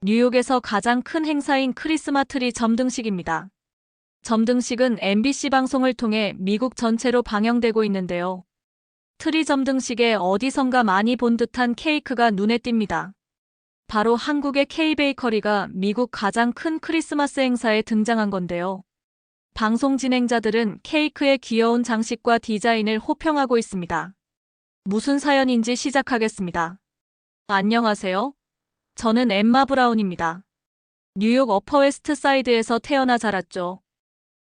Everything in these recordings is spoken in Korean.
뉴욕에서 가장 큰 행사인 크리스마스 트리 점등식입니다. 점등식은 MBC 방송을 통해 미국 전체로 방영되고 있는데요. 트리 점등식에 어디선가 많이 본 듯한 케이크가 눈에 띕니다. 바로 한국의 K베이커리가 미국 가장 큰 크리스마스 행사에 등장한 건데요. 방송 진행자들은 케이크의 귀여운 장식과 디자인을 호평하고 있습니다. 무슨 사연인지 시작하겠습니다. 안녕하세요. 저는 엠마 브라운입니다. 뉴욕 어퍼웨스트 사이드에서 태어나 자랐죠.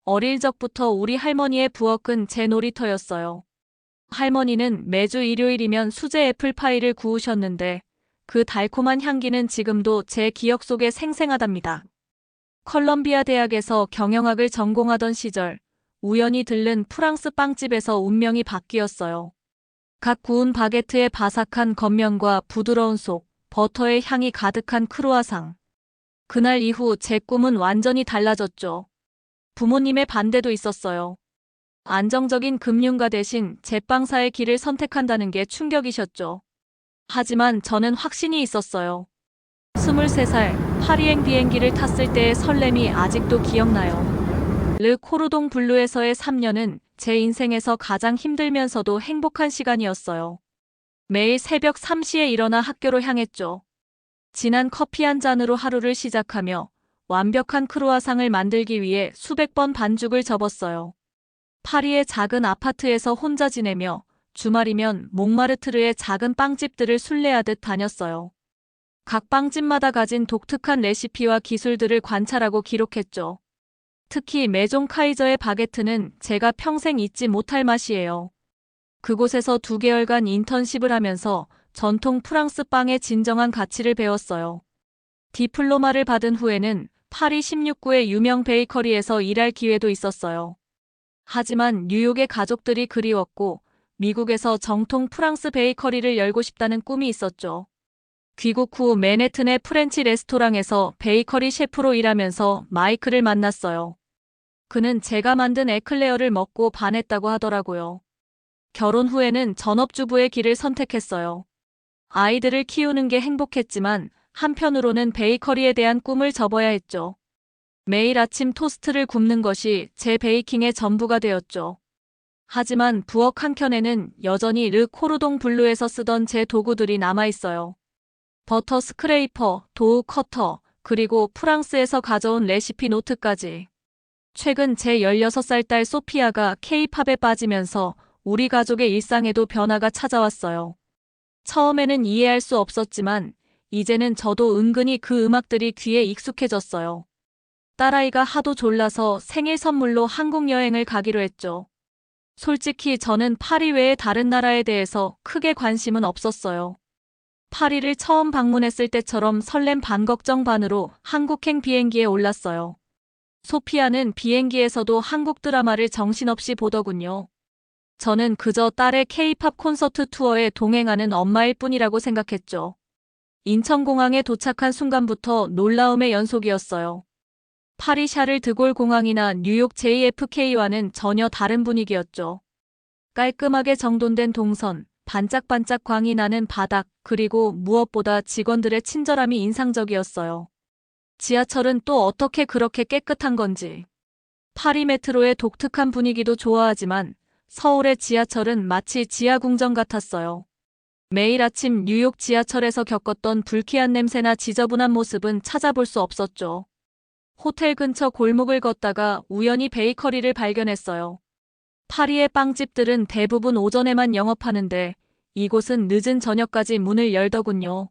어릴 적부터 우리 할머니의 부엌은 제 놀이터였어요. 할머니는 매주 일요일이면 수제 애플파이를 구우셨는데 그 달콤한 향기는 지금도 제 기억 속에 생생하답니다. 컬럼비아 대학에서 경영학을 전공하던 시절 우연히 들른 프랑스 빵집에서 운명이 바뀌었어요. 각 구운 바게트의 바삭한 겉면과 부드러운 속, 버터의 향이 가득한 크루아상. 그날 이후 제 꿈은 완전히 달라졌죠. 부모님의 반대도 있었어요. 안정적인 금융가 대신 제빵사의 길을 선택한다는 게 충격이셨죠. 하지만 저는 확신이 있었어요. 23살 파리행 비행기를 탔을 때의 설렘이 아직도 기억나요. 르 코르동 블루에서의 3년은 제 인생에서 가장 힘들면서도 행복한 시간이었어요. 매일 새벽 3시에 일어나 학교로 향했죠. 진한 커피 한 잔으로 하루를 시작하며 완벽한 크루아상을 만들기 위해 수백 번 반죽을 접었어요. 파리의 작은 아파트에서 혼자 지내며 주말이면 몽마르트르의 작은 빵집들을 순례하듯 다녔어요. 각 빵집마다 가진 독특한 레시피와 기술들을 관찰하고 기록했죠. 특히 메종 카이저의 바게트는 제가 평생 잊지 못할 맛이에요. 그곳에서 2개월간 인턴십을 하면서 전통 프랑스 빵의 진정한 가치를 배웠어요. 디플로마를 받은 후에는 파리 16구의 유명 베이커리에서 일할 기회도 있었어요. 하지만 뉴욕의 가족들이 그리웠고 미국에서 정통 프랑스 베이커리를 열고 싶다는 꿈이 있었죠. 귀국 후 맨해튼의 프렌치 레스토랑에서 베이커리 셰프로 일하면서 마이클을 만났어요. 그는 제가 만든 에클레어를 먹고 반했다고 하더라고요. 결혼 후에는 전업주부의 길을 선택했어요. 아이들을 키우는 게 행복했지만 한편으로는 베이커리에 대한 꿈을 접어야 했죠. 매일 아침 토스트를 굽는 것이 제 베이킹의 전부가 되었죠. 하지만 부엌 한켠에는 여전히 르 코르동 블루에서 쓰던 제 도구들이 남아있어요. 버터 스크레이퍼, 도우 커터, 그리고 프랑스에서 가져온 레시피 노트까지. 최근 제 16살 딸 소피아가 K-팝에 빠지면서 우리 가족의 일상에도 변화가 찾아왔어요. 처음에는 이해할 수 없었지만 이제는 저도 은근히 그 음악들이 귀에 익숙해졌어요. 딸아이가 하도 졸라서 생일 선물로 한국 여행을 가기로 했죠. 솔직히 저는 파리 외의 다른 나라에 대해서 크게 관심은 없었어요. 파리를 처음 방문했을 때처럼 설렘 반 걱정 반으로 한국행 비행기에 올랐어요. 소피아는 비행기에서도 한국 드라마를 정신없이 보더군요. 저는 그저 딸의 K-팝 콘서트 투어에 동행하는 엄마일 뿐이라고 생각했죠. 인천공항에 도착한 순간부터 놀라움의 연속이었어요. 파리 샤를 드골 공항이나 뉴욕 JFK와는 전혀 다른 분위기였죠. 깔끔하게 정돈된 동선, 반짝반짝 광이 나는 바닥, 그리고 무엇보다 직원들의 친절함이 인상적이었어요. 지하철은 또 어떻게 그렇게 깨끗한 건지. 파리 메트로의 독특한 분위기도 좋아하지만 서울의 지하철은 마치 지하궁전 같았어요. 매일 아침 뉴욕 지하철에서 겪었던 불쾌한 냄새나 지저분한 모습은 찾아볼 수 없었죠. 호텔 근처 골목을 걷다가 우연히 베이커리를 발견했어요. 파리의 빵집들은 대부분 오전에만 영업하는데 이곳은 늦은 저녁까지 문을 열더군요.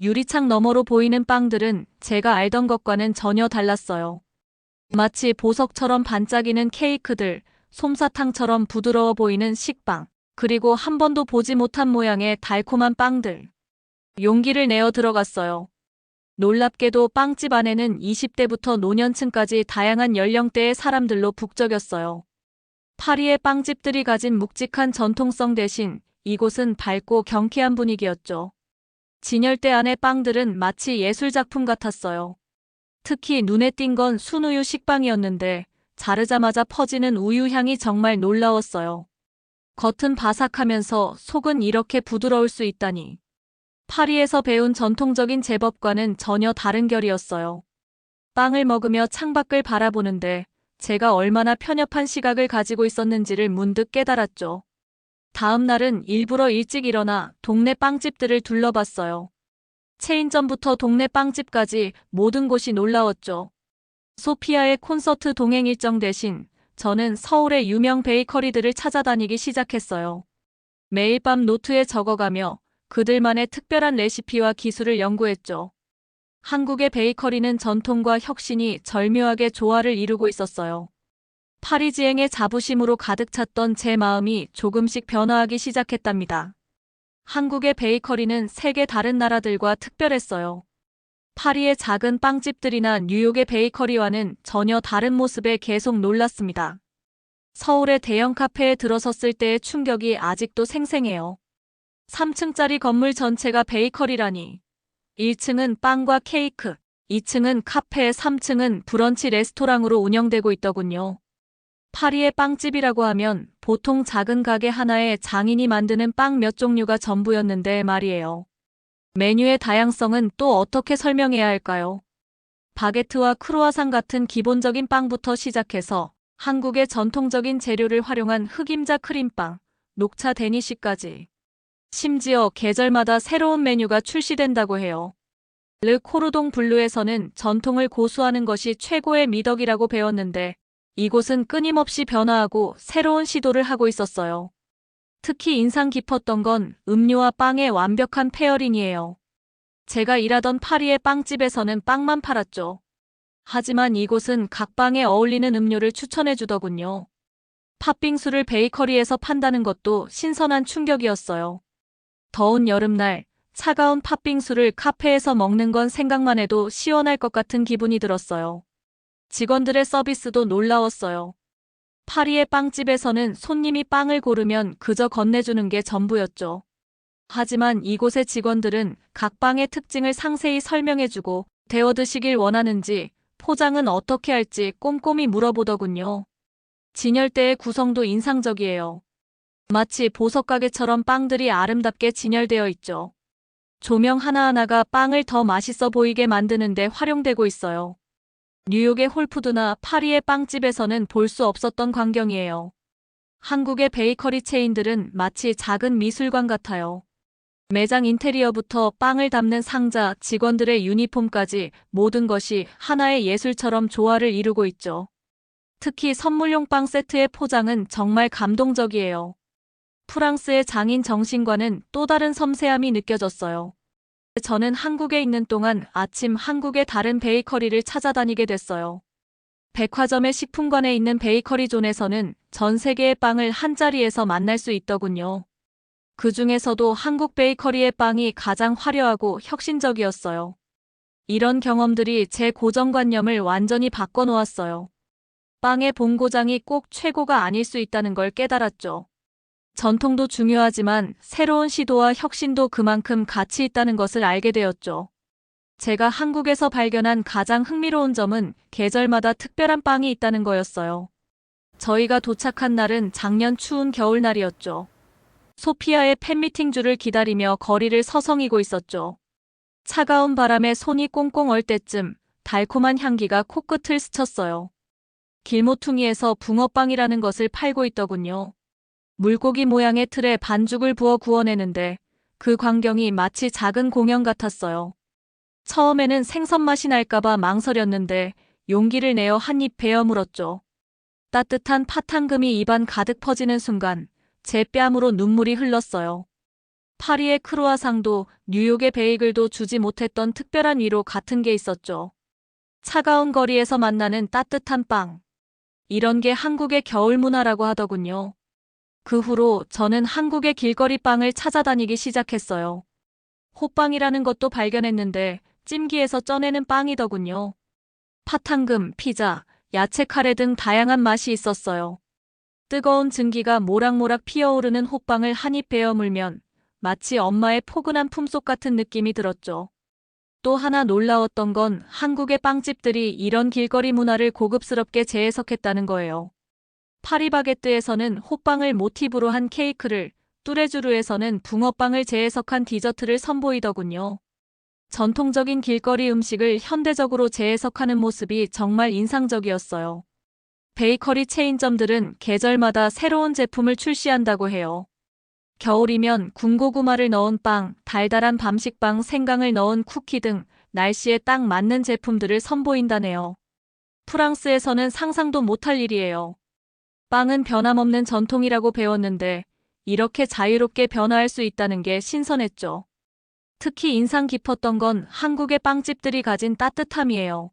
유리창 너머로 보이는 빵들은 제가 알던 것과는 전혀 달랐어요. 마치 보석처럼 반짝이는 케이크들, 솜사탕처럼 부드러워 보이는 식빵, 그리고 한 번도 보지 못한 모양의 달콤한 빵들. 용기를 내어 들어갔어요. 놀랍게도 빵집 안에는 20대부터 노년층까지 다양한 연령대의 사람들로 북적였어요. 파리의 빵집들이 가진 묵직한 전통성 대신 이곳은 밝고 경쾌한 분위기였죠. 진열대 안의 빵들은 마치 예술작품 같았어요. 특히 눈에 띈 건 순우유 식빵이었는데 자르자마자 퍼지는 우유 향이 정말 놀라웠어요. 겉은 바삭하면서 속은 이렇게 부드러울 수 있다니. 파리에서 배운 전통적인 제법과는 전혀 다른 결이었어요. 빵을 먹으며 창밖을 바라보는데 제가 얼마나 편협한 시각을 가지고 있었는지를 문득 깨달았죠. 다음 날은 일부러 일찍 일어나 동네 빵집들을 둘러봤어요. 체인점부터 동네 빵집까지 모든 곳이 놀라웠죠. 소피아의 콘서트 동행 일정 대신 저는 서울의 유명 베이커리들을 찾아다니기 시작했어요. 매일 밤 노트에 적어가며 그들만의 특별한 레시피와 기술을 연구했죠. 한국의 베이커리는 전통과 혁신이 절묘하게 조화를 이루고 있었어요. 파리지앵의 자부심으로 가득 찼던 제 마음이 조금씩 변화하기 시작했답니다. 한국의 베이커리는 세계 다른 나라들과 특별했어요. 파리의 작은 빵집들이나 뉴욕의 베이커리와는 전혀 다른 모습에 계속 놀랐습니다. 서울의 대형 카페에 들어섰을 때의 충격이 아직도 생생해요. 3층짜리 건물 전체가 베이커리라니. 1층은 빵과 케이크, 2층은 카페, 3층은 브런치 레스토랑으로 운영되고 있더군요. 파리의 빵집이라고 하면 보통 작은 가게 하나에 장인이 만드는 빵 몇 종류가 전부였는데 말이에요. 메뉴의 다양성은 또 어떻게 설명해야 할까요? 바게트와 크루아상 같은 기본적인 빵부터 시작해서 한국의 전통적인 재료를 활용한 흑임자 크림빵, 녹차 데니쉬까지. 심지어 계절마다 새로운 메뉴가 출시된다고 해요. 르 코르동 블루에서는 전통을 고수하는 것이 최고의 미덕이라고 배웠는데 이곳은 끊임없이 변화하고 새로운 시도를 하고 있었어요. 특히 인상 깊었던 건 음료와 빵의 완벽한 페어링이에요. 제가 일하던 파리의 빵집에서는 빵만 팔았죠. 하지만 이곳은 각 빵에 어울리는 음료를 추천해 주더군요. 팥빙수를 베이커리에서 판다는 것도 신선한 충격이었어요. 더운 여름날 차가운 팥빙수를 카페에서 먹는 건 생각만 해도 시원할 것 같은 기분이 들었어요. 직원들의 서비스도 놀라웠어요. 파리의 빵집에서는 손님이 빵을 고르면 그저 건네주는 게 전부였죠. 하지만 이곳의 직원들은 각 빵의 특징을 상세히 설명해주고 데워 드시길 원하는지 포장은 어떻게 할지 꼼꼼히 물어보더군요. 진열대의 구성도 인상적이에요. 마치 보석가게처럼 빵들이 아름답게 진열되어 있죠. 조명 하나하나가 빵을 더 맛있어 보이게 만드는 데 활용되고 있어요. 뉴욕의 홀푸드나 파리의 빵집에서는 볼 수 없었던 광경이에요. 한국의 베이커리 체인들은 마치 작은 미술관 같아요. 매장 인테리어부터 빵을 담는 상자, 직원들의 유니폼까지 모든 것이 하나의 예술처럼 조화를 이루고 있죠. 특히 선물용 빵 세트의 포장은 정말 감동적이에요. 프랑스의 장인 정신과는 또 다른 섬세함이 느껴졌어요. 저는 한국에 있는 동안 아침 한국의 다른 베이커리를 찾아다니게 됐어요. 백화점의 식품관에 있는 베이커리 존에서는 전 세계의 빵을 한자리에서 만날 수 있더군요. 그 중에서도 한국 베이커리의 빵이 가장 화려하고 혁신적이었어요. 이런 경험들이 제 고정관념을 완전히 바꿔놓았어요. 빵의 본고장이 꼭 최고가 아닐 수 있다는 걸 깨달았죠. 전통도 중요하지만 새로운 시도와 혁신도 그만큼 가치 있다는 것을 알게 되었죠. 제가 한국에서 발견한 가장 흥미로운 점은 계절마다 특별한 빵이 있다는 거였어요. 저희가 도착한 날은 작년 추운 겨울날이었죠. 소피아의 팬미팅주를 기다리며 거리를 서성이고 있었죠. 차가운 바람에 손이 꽁꽁 얼 때쯤 달콤한 향기가 코끝을 스쳤어요. 길모퉁이에서 붕어빵이라는 것을 팔고 있더군요. 물고기 모양의 틀에 반죽을 부어 구워내는데 그 광경이 마치 작은 공연 같았어요. 처음에는 생선 맛이 날까봐 망설였는데 용기를 내어 한 입 베어 물었죠. 따뜻한 팥향금이 입안 가득 퍼지는 순간 제 뺨으로 눈물이 흘렀어요. 파리의 크루아상도 뉴욕의 베이글도 주지 못했던 특별한 위로 같은 게 있었죠. 차가운 거리에서 만나는 따뜻한 빵. 이런 게 한국의 겨울 문화라고 하더군요. 그 후로 저는 한국의 길거리 빵을 찾아다니기 시작했어요. 호빵이라는 것도 발견했는데 찜기에서 쪄내는 빵이더군요. 팥향금, 피자, 야채 카레 등 다양한 맛이 있었어요. 뜨거운 증기가 모락모락 피어오르는 호빵을 한 입 베어 물면 마치 엄마의 포근한 품속 같은 느낌이 들었죠. 또 하나 놀라웠던 건 한국의 빵집들이 이런 길거리 문화를 고급스럽게 재해석했다는 거예요. 파리바게뜨에서는 호빵을 모티브로 한 케이크를, 뚜레쥬르에서는 붕어빵을 재해석한 디저트를 선보이더군요. 전통적인 길거리 음식을 현대적으로 재해석하는 모습이 정말 인상적이었어요. 베이커리 체인점들은 계절마다 새로운 제품을 출시한다고 해요. 겨울이면 군고구마를 넣은 빵, 달달한 밤식빵, 생강을 넣은 쿠키 등 날씨에 딱 맞는 제품들을 선보인다네요. 프랑스에서는 상상도 못할 일이에요. 빵은 변함없는 전통이라고 배웠는데 이렇게 자유롭게 변화할 수 있다는 게 신선했죠. 특히 인상 깊었던 건 한국의 빵집들이 가진 따뜻함이에요.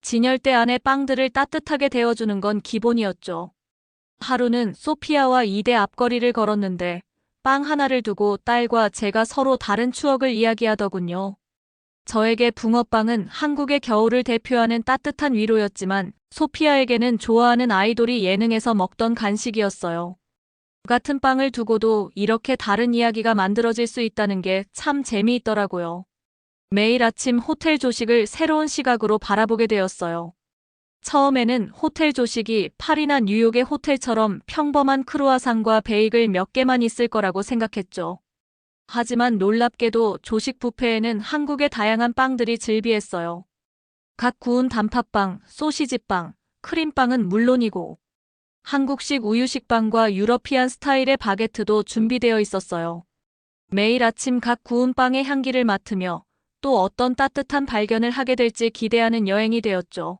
진열대 안에 빵들을 따뜻하게 데워주는 건 기본이었죠. 하루는 소피아와 2대 앞거리를 걸었는데 빵 하나를 두고 딸과 제가 서로 다른 추억을 이야기하더군요. 저에게 붕어빵은 한국의 겨울을 대표하는 따뜻한 위로였지만 소피아에게는 좋아하는 아이돌이 예능에서 먹던 간식이었어요. 같은 빵을 두고도 이렇게 다른 이야기가 만들어질 수 있다는 게 참 재미있더라고요. 매일 아침 호텔 조식을 새로운 시각으로 바라보게 되었어요. 처음에는 호텔 조식이 파리나 뉴욕의 호텔처럼 평범한 크루아상과 베이글 몇 개만 있을 거라고 생각했죠. 하지만 놀랍게도 조식 뷔페에는 한국의 다양한 빵들이 즐비했어요. 각 구운 단팥빵, 소시지빵, 크림빵은 물론이고 한국식 우유식빵과 유러피안 스타일의 바게트도 준비되어 있었어요. 매일 아침 각 구운 빵의 향기를 맡으며 또 어떤 따뜻한 발견을 하게 될지 기대하는 여행이 되었죠.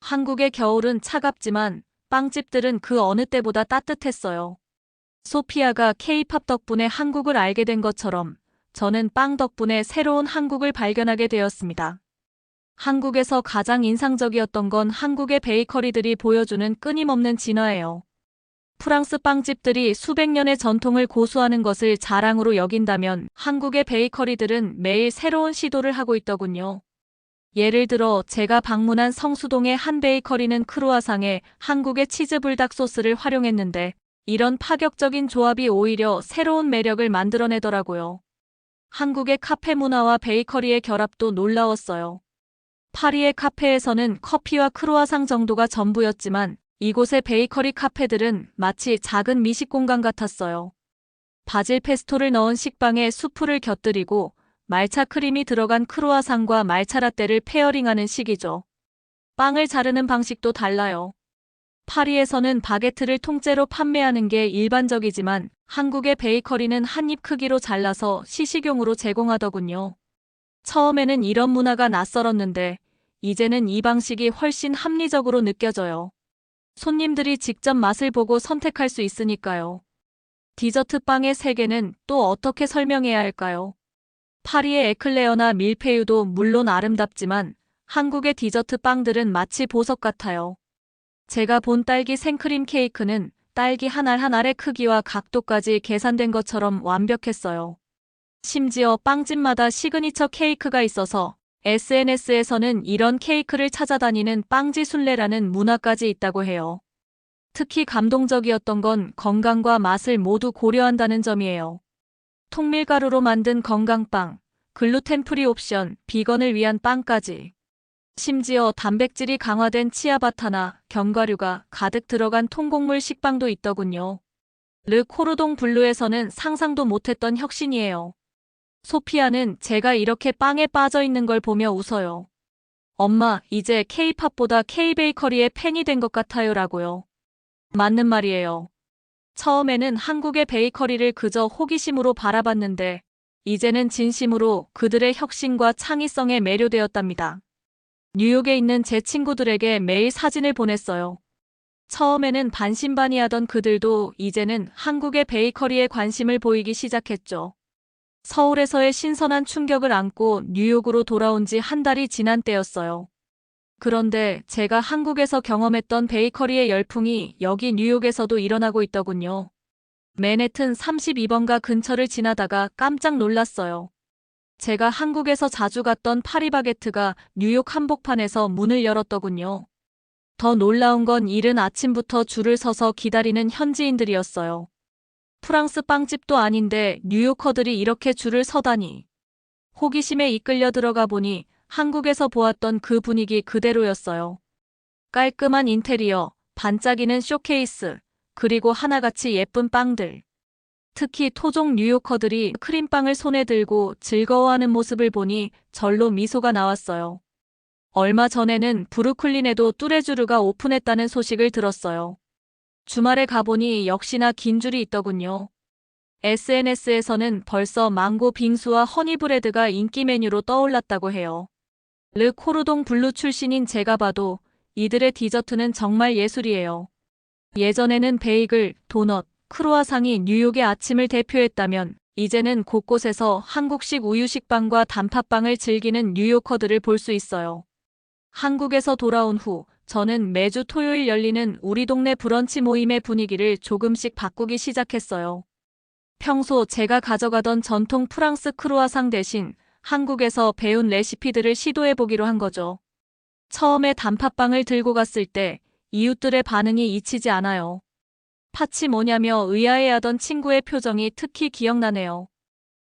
한국의 겨울은 차갑지만 빵집들은 그 어느 때보다 따뜻했어요. 소피아가 K-팝 덕분에 한국을 알게 된 것처럼 저는 빵 덕분에 새로운 한국을 발견하게 되었습니다. 한국에서 가장 인상적이었던 건 한국의 베이커리들이 보여주는 끊임없는 진화예요. 프랑스 빵집들이 수백 년의 전통을 고수하는 것을 자랑으로 여긴다면 한국의 베이커리들은 매일 새로운 시도를 하고 있더군요. 예를 들어 제가 방문한 성수동의 한 베이커리는 크루아상에 한국의 치즈 불닭 소스를 활용했는데 이런 파격적인 조합이 오히려 새로운 매력을 만들어내더라고요. 한국의 카페 문화와 베이커리의 결합도 놀라웠어요. 파리의 카페에서는 커피와 크루아상 정도가 전부였지만 이곳의 베이커리 카페들은 마치 작은 미식 공간 같았어요. 바질 페스토를 넣은 식빵에 수프를 곁들이고 말차 크림이 들어간 크루아상과 말차 라떼를 페어링하는 식이죠. 빵을 자르는 방식도 달라요. 파리에서는 바게트를 통째로 판매하는 게 일반적이지만 한국의 베이커리는 한 입 크기로 잘라서 시식용으로 제공하더군요. 처음에는 이런 문화가 낯설었는데 이제는 이 방식이 훨씬 합리적으로 느껴져요. 손님들이 직접 맛을 보고 선택할 수 있으니까요. 디저트 빵의 세계는 또 어떻게 설명해야 할까요? 파리의 에클레어나 밀푀유도 물론 아름답지만 한국의 디저트 빵들은 마치 보석 같아요. 제가 본 딸기 생크림 케이크는 딸기 한 알 한 알의 크기와 각도까지 계산된 것처럼 완벽했어요. 심지어 빵집마다 시그니처 케이크가 있어서 SNS에서는 이런 케이크를 찾아다니는 빵지 순례라는 문화까지 있다고 해요. 특히 감동적이었던 건 건강과 맛을 모두 고려한다는 점이에요. 통밀가루로 만든 건강빵, 글루텐 프리 옵션, 비건을 위한 빵까지. 심지어 단백질이 강화된 치아바타나 견과류가 가득 들어간 통곡물 식빵도 있더군요. 르 코르동 블루에서는 상상도 못했던 혁신이에요. 소피아는 제가 이렇게 빵에 빠져 있는 걸 보며 웃어요. 엄마, 이제 K-팝보다 K-베이커리의 팬이 된 것 같아요 라고요. 맞는 말이에요. 처음에는 한국의 베이커리를 그저 호기심으로 바라봤는데 이제는 진심으로 그들의 혁신과 창의성에 매료되었답니다. 뉴욕에 있는 제 친구들에게 매일 사진을 보냈어요. 처음에는 반신반의하던 그들도 이제는 한국의 베이커리에 관심을 보이기 시작했죠. 서울에서의 신선한 충격을 안고 뉴욕으로 돌아온 지 한 달이 지난 때였어요. 그런데 제가 한국에서 경험했던 베이커리의 열풍이 여기 뉴욕에서도 일어나고 있더군요. 맨해튼 32번가 근처를 지나다가 깜짝 놀랐어요. 제가 한국에서 자주 갔던 파리바게트가 뉴욕 한복판에서 문을 열었더군요. 더 놀라운 건 이른 아침부터 줄을 서서 기다리는 현지인들이었어요. 프랑스 빵집도 아닌데 뉴요커들이 이렇게 줄을 서다니. 호기심에 이끌려 들어가 보니 한국에서 보았던 그 분위기 그대로였어요. 깔끔한 인테리어, 반짝이는 쇼케이스, 그리고 하나같이 예쁜 빵들. 특히 토종 뉴요커들이 크림빵을 손에 들고 즐거워하는 모습을 보니 절로 미소가 나왔어요. 얼마 전에는 브루클린에도 뚜레쥬르가 오픈했다는 소식을 들었어요. 주말에 가보니 역시나 긴 줄이 있더군요. SNS에서는 벌써 망고 빙수와 허니브레드가 인기 메뉴로 떠올랐다고 해요. 르 코르동 블루 출신인 제가 봐도 이들의 디저트는 정말 예술이에요. 예전에는 베이글, 도넛, 크루아상이 뉴욕의 아침을 대표했다면 이제는 곳곳에서 한국식 우유식빵과 단팥빵을 즐기는 뉴요커들을 볼 수 있어요. 한국에서 돌아온 후 저는 매주 토요일 열리는 우리 동네 브런치 모임의 분위기를 조금씩 바꾸기 시작했어요. 평소 제가 가져가던 전통 프랑스 크루아상 대신 한국에서 배운 레시피들을 시도해보기로 한 거죠. 처음에 단팥빵을 들고 갔을 때 이웃들의 반응이 잊히지 않아요. 팥이 뭐냐며 의아해하던 친구의 표정이 특히 기억나네요.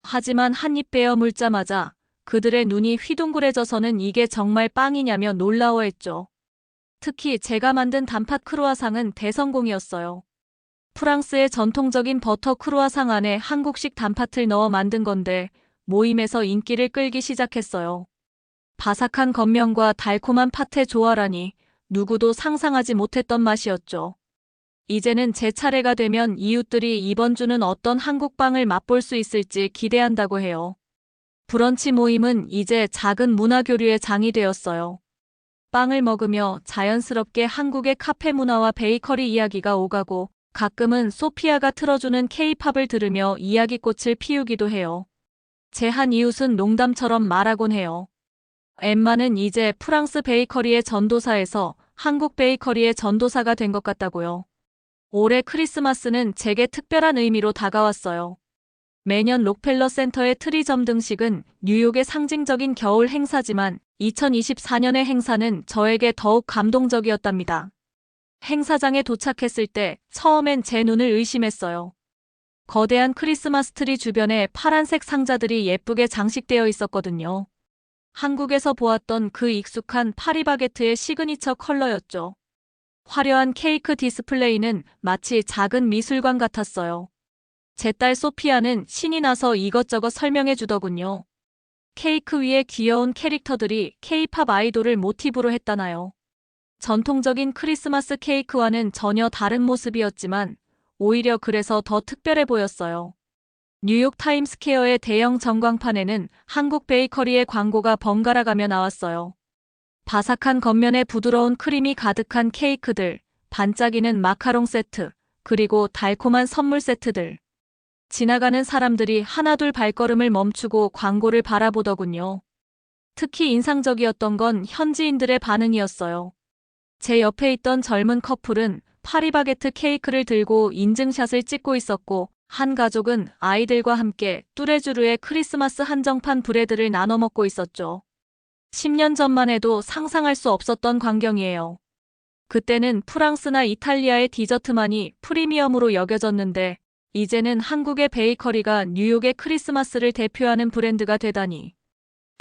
하지만 한 입 베어 물자마자 그들의 눈이 휘둥그레져서는 이게 정말 빵이냐며 놀라워했죠. 특히 제가 만든 단팥 크루아상은 대성공이었어요. 프랑스의 전통적인 버터 크루아상 안에 한국식 단팥을 넣어 만든 건데 모임에서 인기를 끌기 시작했어요. 바삭한 겉면과 달콤한 팥의 조화라니 누구도 상상하지 못했던 맛이었죠. 이제는 제 차례가 되면 이웃들이 이번 주는 어떤 한국빵을 맛볼 수 있을지 기대한다고 해요. 브런치 모임은 이제 작은 문화교류의 장이 되었어요. 빵을 먹으며 자연스럽게 한국의 카페 문화와 베이커리 이야기가 오가고 가끔은 소피아가 틀어주는 K-팝을 들으며 이야기꽃을 피우기도 해요. 제 한 이웃은 농담처럼 말하곤 해요. 엠마는 이제 프랑스 베이커리의 전도사에서 한국 베이커리의 전도사가 된 것 같다고요. 올해 크리스마스는 제게 특별한 의미로 다가왔어요. 매년 록펠러 센터의 트리 점등식은 뉴욕의 상징적인 겨울 행사지만 2024년의 행사는 저에게 더욱 감동적이었답니다. 행사장에 도착했을 때 처음엔 제 눈을 의심했어요. 거대한 크리스마스 트리 주변에 파란색 상자들이 예쁘게 장식되어 있었거든요. 한국에서 보았던 그 익숙한 파리바게트의 시그니처 컬러였죠. 화려한 케이크 디스플레이는 마치 작은 미술관 같았어요. 제 딸 소피아는 신이 나서 이것저것 설명해 주더군요. 케이크 위에 귀여운 캐릭터들이 K-팝 아이돌을 모티브로 했다나요. 전통적인 크리스마스 케이크와는 전혀 다른 모습이었지만 오히려 그래서 더 특별해 보였어요. 뉴욕 타임스퀘어의 대형 전광판에는 한국 베이커리의 광고가 번갈아가며 나왔어요. 바삭한 겉면에 부드러운 크림이 가득한 케이크들, 반짝이는 마카롱 세트, 그리고 달콤한 선물 세트들. 지나가는 사람들이 하나둘 발걸음을 멈추고 광고를 바라보더군요. 특히 인상적이었던 건 현지인들의 반응이었어요. 제 옆에 있던 젊은 커플은 파리바게트 케이크를 들고 인증샷을 찍고 있었고 한 가족은 아이들과 함께 뚜레쥬르의 크리스마스 한정판 브레드를 나눠 먹고 있었죠. 10년 전만 해도 상상할 수 없었던 광경이에요. 그때는 프랑스나 이탈리아의 디저트만이 프리미엄으로 여겨졌는데 이제는 한국의 베이커리가 뉴욕의 크리스마스를 대표하는 브랜드가 되다니.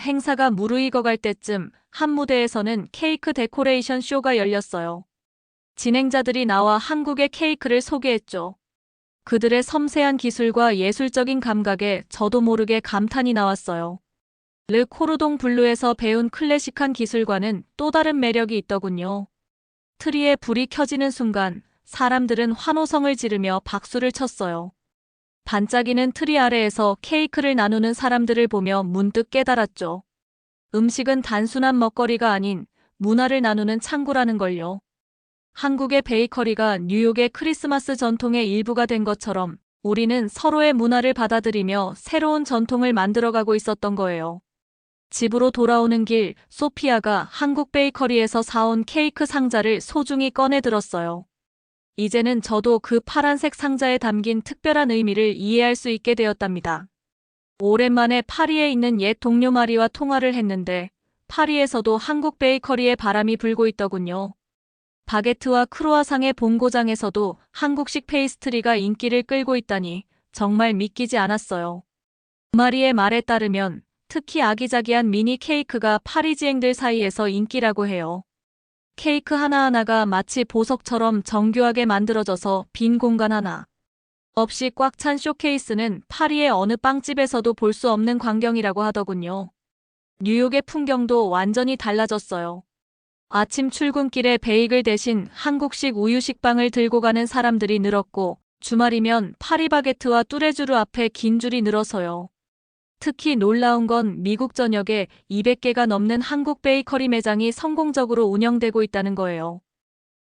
행사가 무르익어갈 때쯤 한 무대에서는 케이크 데코레이션 쇼가 열렸어요. 진행자들이 나와 한국의 케이크를 소개했죠. 그들의 섬세한 기술과 예술적인 감각에 저도 모르게 감탄이 나왔어요. 르 코르동 블루에서 배운 클래식한 기술과는 또 다른 매력이 있더군요. 트리에 불이 켜지는 순간 사람들은 환호성을 지르며 박수를 쳤어요. 반짝이는 트리 아래에서 케이크를 나누는 사람들을 보며 문득 깨달았죠. 음식은 단순한 먹거리가 아닌 문화를 나누는 창구라는 걸요. 한국의 베이커리가 뉴욕의 크리스마스 전통의 일부가 된 것처럼 우리는 서로의 문화를 받아들이며 새로운 전통을 만들어가고 있었던 거예요. 집으로 돌아오는 길, 소피아가 한국 베이커리에서 사온 케이크 상자를 소중히 꺼내 들었어요. 이제는 저도 그 파란색 상자에 담긴 특별한 의미를 이해할 수 있게 되었답니다. 오랜만에 파리에 있는 옛 동료 마리와 통화를 했는데 파리에서도 한국 베이커리의 바람이 불고 있더군요. 바게트와 크루아상의 본고장에서도 한국식 페이스트리가 인기를 끌고 있다니 정말 믿기지 않았어요. 마리의 말에 따르면 특히 아기자기한 미니 케이크가 파리지앵들 사이에서 인기라고 해요. 케이크 하나하나가 마치 보석처럼 정교하게 만들어져서 빈 공간 하나. 없이 꽉 찬 쇼케이스는 파리의 어느 빵집에서도 볼 수 없는 광경이라고 하더군요. 뉴욕의 풍경도 완전히 달라졌어요. 아침 출근길에 베이글 대신 한국식 우유 식빵을 들고 가는 사람들이 늘었고, 주말이면 파리바게트와 뚜레쥬르 앞에 긴 줄이 늘어서요. 특히 놀라운 건 미국 전역에 200개가 넘는 한국 베이커리 매장이 성공적으로 운영되고 있다는 거예요.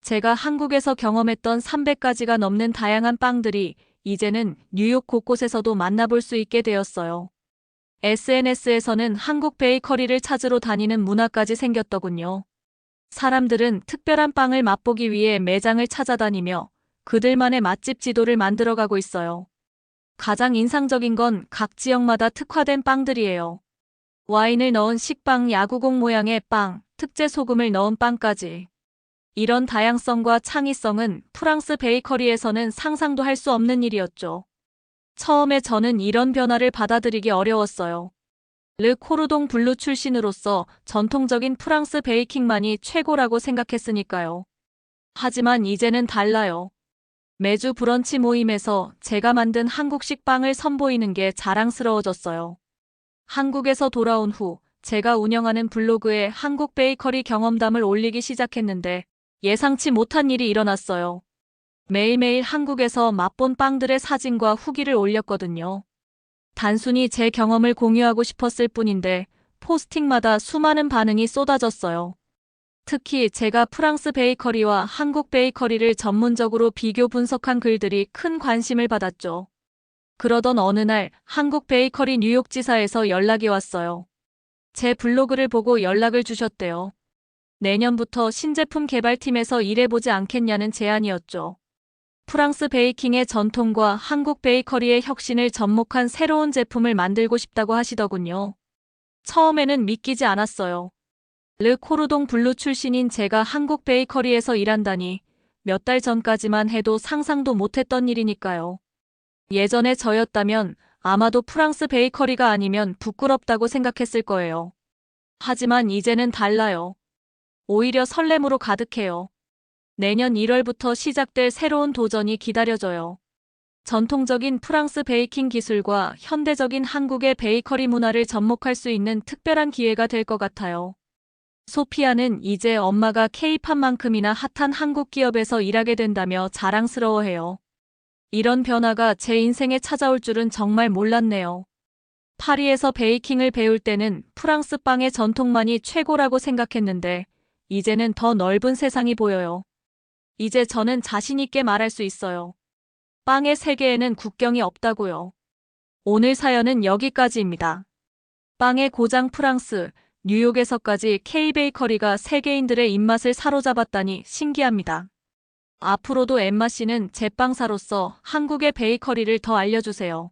제가 한국에서 경험했던 300가지가 넘는 다양한 빵들이 이제는 뉴욕 곳곳에서도 만나볼 수 있게 되었어요. SNS에서는 한국 베이커리를 찾으러 다니는 문화까지 생겼더군요. 사람들은 특별한 빵을 맛보기 위해 매장을 찾아다니며 그들만의 맛집 지도를 만들어가고 있어요. 가장 인상적인 건 각 지역마다 특화된 빵들이에요. 와인을 넣은 식빵, 야구공 모양의 빵, 특제 소금을 넣은 빵까지. 이런 다양성과 창의성은 프랑스 베이커리에서는 상상도 할 수 없는 일이었죠. 처음에 저는 이런 변화를 받아들이기 어려웠어요. 르 코르동 블루 출신으로서 전통적인 프랑스 베이킹만이 최고라고 생각했으니까요. 하지만 이제는 달라요. 매주 브런치 모임에서 제가 만든 한국식 빵을 선보이는 게 자랑스러워졌어요. 한국에서 돌아온 후 제가 운영하는 블로그에 한국 베이커리 경험담을 올리기 시작했는데 예상치 못한 일이 일어났어요. 매일매일 한국에서 맛본 빵들의 사진과 후기를 올렸거든요. 단순히 제 경험을 공유하고 싶었을 뿐인데 포스팅마다 수많은 반응이 쏟아졌어요. 특히 제가 프랑스 베이커리와 한국 베이커리를 전문적으로 비교 분석한 글들이 큰 관심을 받았죠. 그러던 어느 날 한국 베이커리 뉴욕지사에서 연락이 왔어요. 제 블로그를 보고 연락을 주셨대요. 내년부터 신제품 개발팀에서 일해보지 않겠냐는 제안이었죠. 프랑스 베이킹의 전통과 한국 베이커리의 혁신을 접목한 새로운 제품을 만들고 싶다고 하시더군요. 처음에는 믿기지 않았어요. 르 코르동 블루 출신인 제가 한국 베이커리에서 일한다니 몇 달 전까지만 해도 상상도 못했던 일이니까요. 예전에 저였다면 아마도 프랑스 베이커리가 아니면 부끄럽다고 생각했을 거예요. 하지만 이제는 달라요. 오히려 설렘으로 가득해요. 내년 1월부터 시작될 새로운 도전이 기다려져요. 전통적인 프랑스 베이킹 기술과 현대적인 한국의 베이커리 문화를 접목할 수 있는 특별한 기회가 될 것 같아요. 소피아는 이제 엄마가 K-팝만큼이나 핫한 한국 기업에서 일하게 된다며 자랑스러워해요. 이런 변화가 제 인생에 찾아올 줄은 정말 몰랐네요. 파리에서 베이킹을 배울 때는 프랑스 빵의 전통만이 최고라고 생각했는데 이제는 더 넓은 세상이 보여요. 이제 저는 자신 있게 말할 수 있어요. 빵의 세계에는 국경이 없다고요. 오늘 사연은 여기까지입니다. 빵의 고장 프랑스, 뉴욕에서까지 K-베이커리가 세계인들의 입맛을 사로잡았다니 신기합니다. 앞으로도 엠마 씨는 제빵사로서 한국의 베이커리를 더 알려주세요.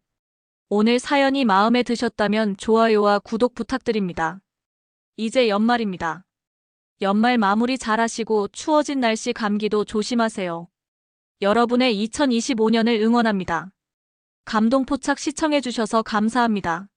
오늘 사연이 마음에 드셨다면 좋아요와 구독 부탁드립니다. 이제 연말입니다. 연말 마무리 잘하시고 추워진 날씨 감기도 조심하세요. 여러분의 2025년을 응원합니다. 감동포착 시청해주셔서 감사합니다.